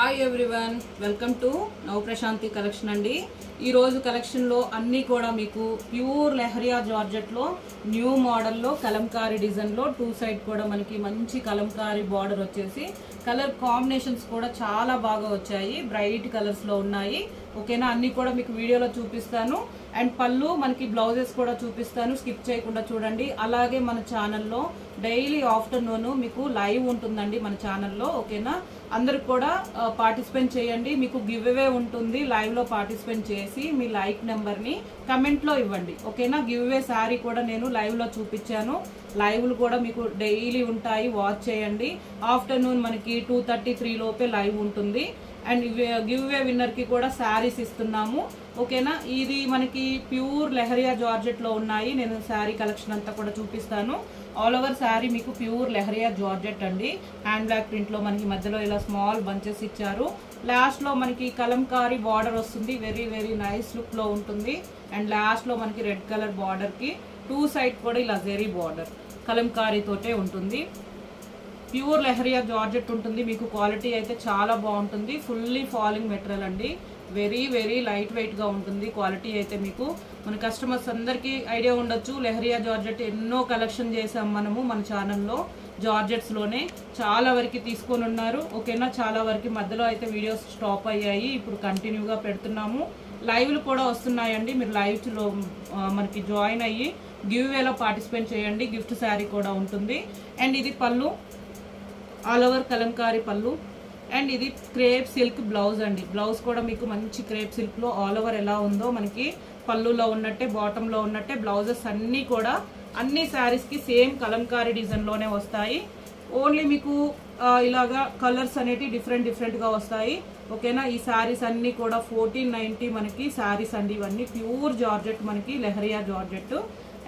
Hi everyone, welcome to నవ Prashanti collection అండి. ఈరోజు కలెక్షన్లో అన్నీ కూడా మీకు ప్యూర్ లెహరియా జార్జెట్లో న్యూ మోడల్లో కలంకారీ డిజైన్లో టూ సైడ్ కూడా మనకి మంచి కలంకారీ బార్డర్ వచ్చేసి కలర్ కాంబినేషన్స్ కూడా చాలా బాగా వచ్చాయి. బ్రైట్ కలర్స్లో ఉన్నాయి. ఓకేనా, అన్నీ కూడా మీకు వీడియోలో చూపిస్తాను. అండ్ పళ్ళు మనకి బ్లౌజెస్ కూడా చూపిస్తాను, స్కిప్ చేయకుండా చూడండి. అలాగే మన ఛానల్లో డైలీ ఆఫ్టర్నూన్ మీకు లైవ్ ఉంటుందండి మన ఛానల్లో. ఓకేనా, అందరు కూడా పార్టిసిపేట్ చేయండి. మీకు గివ్ అవే ఉంటుంది. లైవ్లో పార్టిసిపేట్ చేసి మీ లైక్ నెంబర్ని కమెంట్లో ఇవ్వండి. ఓకేనా, గివ్ అవే శారీ కూడా నేను లైవ్లో చూపించాను. లైవ్లు కూడా మీకు డైలీ ఉంటాయి, వాచ్ చేయండి. ఆఫ్టర్నూన్ మనకి 2:33 లోపే లైవ్ ఉంటుంది. అండ్ గివ్ అవే విన్నర్కి కూడా శారీస్ ఇస్తున్నాము. ఓకేనా, ఇది మనకి ప్యూర్ లెహరియా జార్జెట్లో ఉన్నాయి. నేను శారీ కలెక్షన్ అంతా కూడా చూపిస్తాను. ఆల్ ఓవర్ శారీ మీకు ప్యూర్ లెహరియా జార్జెట్ అండి. హ్యాండ్ బ్లాక్ ప్రింట్లో మనకి మధ్యలో ఇలా స్మాల్ బంచెస్ ఇచ్చారు. లాస్ట్లో మనకి కలంకారీ బార్డర్ వస్తుంది. వెరీ వెరీ నైస్ లుక్లో ఉంటుంది. అండ్ లాస్ట్లో మనకి రెడ్ కలర్ బార్డర్కి టూ సైడ్ కూడా ఇలా జెరీ బార్డర్ కలంకారీతోటే ఉంటుంది. ప్యూర్ లెహరియా జార్జెట్ ఉంటుంది. మీకు క్వాలిటీ అయితే చాలా బాగుంటుంది. ఫుల్లీ ఫాలింగ్ మెటీరియల్ అండి. వెరీ వెరీ లైట్ వెయిట్గా ఉంటుంది. క్వాలిటీ అయితే మీకు మన కస్టమర్స్ అందరికీ ఐడియా ఉండొచ్చు. లెహరియా జార్జెట్ ఎన్నో కలెక్షన్ చేసాం మనము మన ఛానల్లో. జార్జెట్స్లోనే చాలా వరకు తీసుకొని ఉన్నారు. ఓకేనా, చాలా వరకు మధ్యలో అయితే వీడియోస్ స్టాప్ అయ్యాయి. ఇప్పుడు కంటిన్యూగా పెడుతున్నాము. లైవ్లు కూడా వస్తున్నాయండి. మీరు లైవ్లో మనకి జాయిన్ అయ్యి గివ్ వేలో పార్టిసిపేట్ చేయండి. గిఫ్ట్ శారీ కూడా ఉంటుంది. అండ్ ఇది పళ్ళు, ఆల్ ఓవర్ కలంకారీ పళ్ళు. అండ్ ఇది క్రేప్ సిల్క్ బ్లౌజ్ అండి. బ్లౌజ్ కూడా మీకు మంచి క్రేప్ సిల్క్లో ఆల్ ఓవర్ ఎలా ఉందో మనకి పళ్ళులో ఉన్నట్టే బాటంలో ఉన్నట్టే బ్లౌజెస్ అన్నీ కూడా అన్ని శారీస్కి సేమ్ కలంకారీ డిజైన్లోనే వస్తాయి. ఓన్లీ మీకు ఇలాగా కలర్స్ అనేవి డిఫరెంట్గా వస్తాయి. ఓకేనా, ఈ శారీస్ అన్నీ కూడా 1490 మనకి శారీస్ అండి. ఇవన్నీ ప్యూర్ జార్జెట్ మనకి లెహరియా జార్జెట్.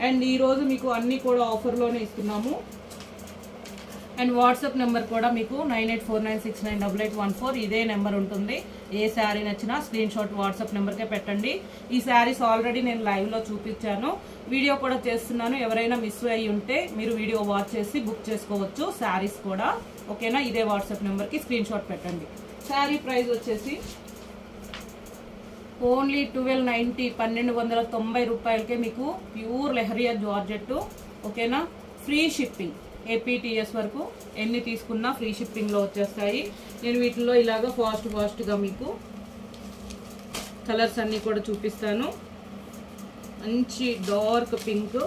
అండ్ ఈరోజు మీకు అన్నీ కూడా ఆఫర్లోనే ఇస్తున్నాము. అండ్ వాట్సాప్ నెంబర్ కూడా మీకు 9849698814 ఇదే నెంబర్ ఉంటుంది. ఏ శారీ నచ్చినా స్క్రీన్ షాట్ వాట్సాప్ నెంబర్కే పెట్టండి. ఈ శారీస్ ఆల్రెడీ నేను లైవ్లో చూపించాను, వీడియో కూడా చేస్తున్నాను. ఎవరైనా మిస్ అయ్యి ఉంటే మీరు వీడియో వాచ్ చేసి బుక్ చేసుకోవచ్చు శారీస్ కూడా. ఓకేనా, ఇదే వాట్సాప్ నెంబర్కి స్క్రీన్ షాట్ పెట్టండి. శారీ ప్రైస్ వచ్చేసి ఓన్లీ 1290 1290 రూపాయలకే మీకు ప్యూర్ లెహరియా జార్జెట్. ఓకేనా, ఫ్రీ షిప్పింగ్ APTS వరకు ఎన్ని తీసుకున్నా ఫ్రీ షిప్పింగ్లో వచ్చేస్తాయి. నేను వీటిల్లో ఇలాగ ఫాస్ట్గా మీకు కలర్స్ అన్నీ కూడా చూపిస్తాను. మంచి డార్క్ పింక్,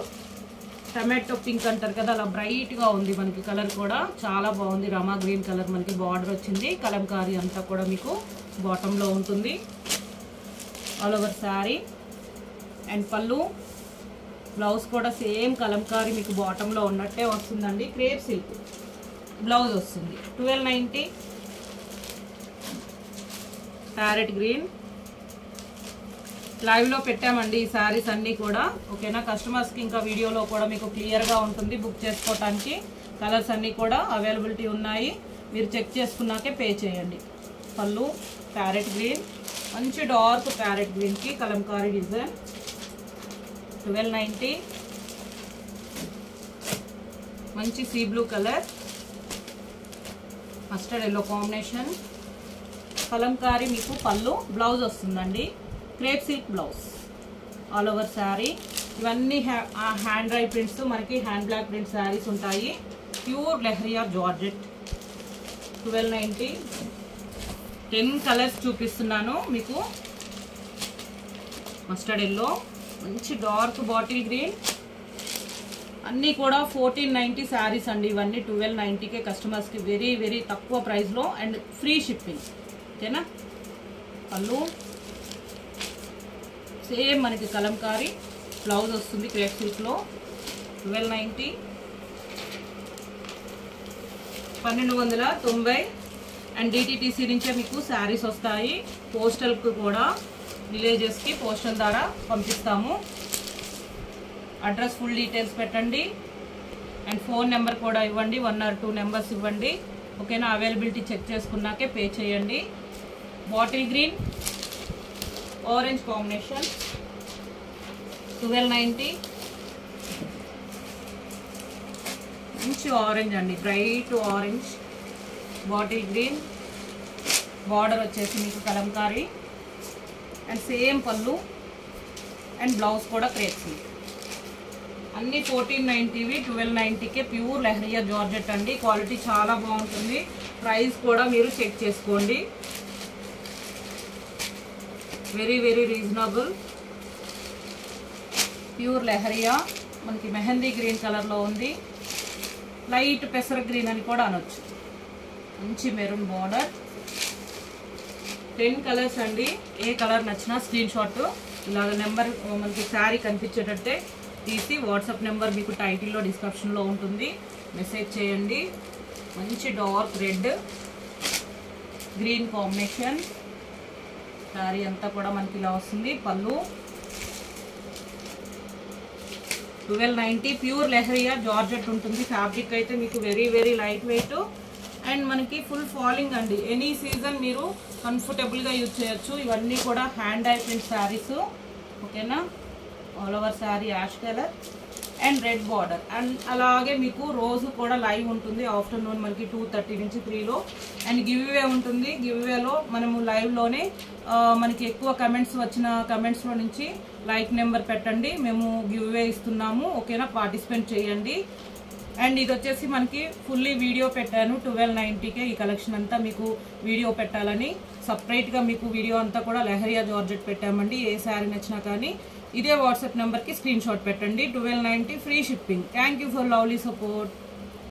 టమాటో పింక్ అంటారు కదా, అలా బ్రైట్గా ఉంది మనకి. కలర్ కూడా చాలా బాగుంది. రమా గ్రీన్ కలర్ మనకి బార్డర్ వచ్చింది. కలంకారీ అంతా కూడా మీకు బాటంలో ఉంటుంది. All over sari. అండ్ పళ్ళు, బ్లౌజ్ కూడా సేమ్ కలంకారీ మీకు బాటంలో ఉన్నట్టే వస్తుందండి. క్రేప్ సిల్క్ బ్లౌజ్ వస్తుంది. 1290. ప్యారెట్ గ్రీన్ లైవ్లో పెట్టామండి ఈ శారీస్ అన్నీ కూడా. ఓకేనా, కస్టమర్స్కి ఇంకా వీడియోలో కూడా మీకు క్లియర్గా ఉంటుంది బుక్ చేసుకోవటానికి. కలర్స్ అన్నీ కూడా అవైలబిలిటీ ఉన్నాయి. మీరు చెక్ చేసుకున్నాకే పే చేయండి. పళ్ళు ప్యారెట్ గ్రీన్, మంచి డార్క్ ప్యారెట్ గ్రీన్కి కలంకారీ డిజైన్. 1290. మంచి sea blue colour, mustard yellow combination. Kalamkari మీకు పళ్ళు, బ్లౌజ్ వస్తుందండి. Crepe silk blouse. All over sari. ఇవన్నీ హ్యాండ్ డ్రై ప్రింట్స్ మనకి హ్యాండ్ బ్లాక్ ప్రింట్ శారీస్ ఉంటాయి. Pure leheriya georgette. 1290. 10 కలర్స్ చూపిస్తున్నాను మీకు. మస్టర్డ్ ఎల్లో, మంచి డార్క్ బాటిల్ గ్రీన్, అన్నీ కూడా 1490 శారీస్ అండి. ఇవన్నీ 1290కే కస్టమర్స్కి వెరీ వెరీ తక్కువ ప్రైస్లో అండ్ ఫ్రీ షిప్పింగ్. ఓకేనా, పళ్ళు సేమ్ మనకి కలంకారీ బ్లౌజ్ వస్తుంది క్రేప్ సిల్క్లో. 1290. 1290. అండ్ DTTC నుంచే మీకు శారీస్ వస్తాయి. పోస్టల్కి కూడా విలేజెస్కి పోస్టల్ ద్వారా పంపిస్తాము. అడ్రస్ ఫుల్ డీటెయిల్స్ పెట్టండి. అండ్ ఫోన్ నెంబర్ కూడా ఇవ్వండి. 1 or 2 నెంబర్స్ ఇవ్వండి. ఓకేనా, అవైలబిలిటీ చెక్ చేసుకున్నాకే పే చేయండి. Bottle green orange combination. 1290. మంచి ఆరెంజ్ అండి, bright orange. Bottle green, border వచ్చేసి మీకు kalamkari and same pallu and blouse కూడా క్రేప్ సిల్క్. అన్ని 1490వి 1290కే ప్యూర్ లెహరియా జార్జెట్ అండి. క్వాలిటీ చాలా బాగుంటుంది. ప్రైస్ కూడా మీరు చెక్ చేసుకోండి. Very very reasonable. Pure leheriya మనకి మెహందీ గ్రీన్ కలర్లో ఉంది. లైట్ పెసర గ్రీన్ అని కూడా అనొచ్చు. మంచి మెరూన్ బార్డర్. 10 కలర్స్ అండి. ఏ కలర్ నచ్చినా స్క్రీన్ షాట్ ఇలాగ నెంబర్ మనకి శారీ కనిపించేటట్టే తీసి వాట్సాప్ నెంబర్ మీకు టైటిల్లో డిస్క్రిప్షన్లో ఉంటుంది, మెసేజ్ చేయండి. మంచి dark red green combination. Sari అంతా కూడా మనకి ఇలా వస్తుంది. పళ్ళు 1290 ప్యూర్ లెహరియా జార్జెట్ ఉంటుంది. ఫ్యాబ్రిక్ అయితే మీకు very very light weight and మనకి ఫుల్ ఫాలింగ్ అండి. ఎనీ సీజన్ మీరు కంఫర్టబుల్గా యూజ్ చేయొచ్చు. ఇవన్నీ కూడా హ్యాండ్ డై ప్రింట్ శారీస్. ఓకేనా, all over sari ash colour and red border. And అలాగే మీకు రోజు కూడా లైవ్ ఉంటుంది ఆఫ్టర్నూన్ మనకి 2:30 నుంచి 3లో. అండ్ గివ్ అవే ఉంటుంది. గివ్ అవేలో మనము లైవ్లోనే మనకి ఎక్కువ కమెంట్స్ వచ్చిన కమెంట్స్లో నుంచి లైక్ నెంబర్ పెట్టండి, మేము గివ్ అవే ఇస్తున్నాము. ఓకేనా, పార్టిసిపేట్ చేయండి. అండ్ ఇది వచ్చేసి మనకి ఫుల్లీ వీడియో పెట్టాను. 1290కే ఈ కలెక్షన్ అంతా మీకు వీడియో పెట్టాలని సపరేట్గా మీకు వీడియో అంతా కూడా లెహరియా జార్జెట్ పెట్టామండి. ఏ శారీ నచ్చినా కానీ ఇదే వాట్సాప్ నెంబర్కి స్క్రీన్ షాట్ పెట్టండి. 1290 free shipping. Thank you for lovely support.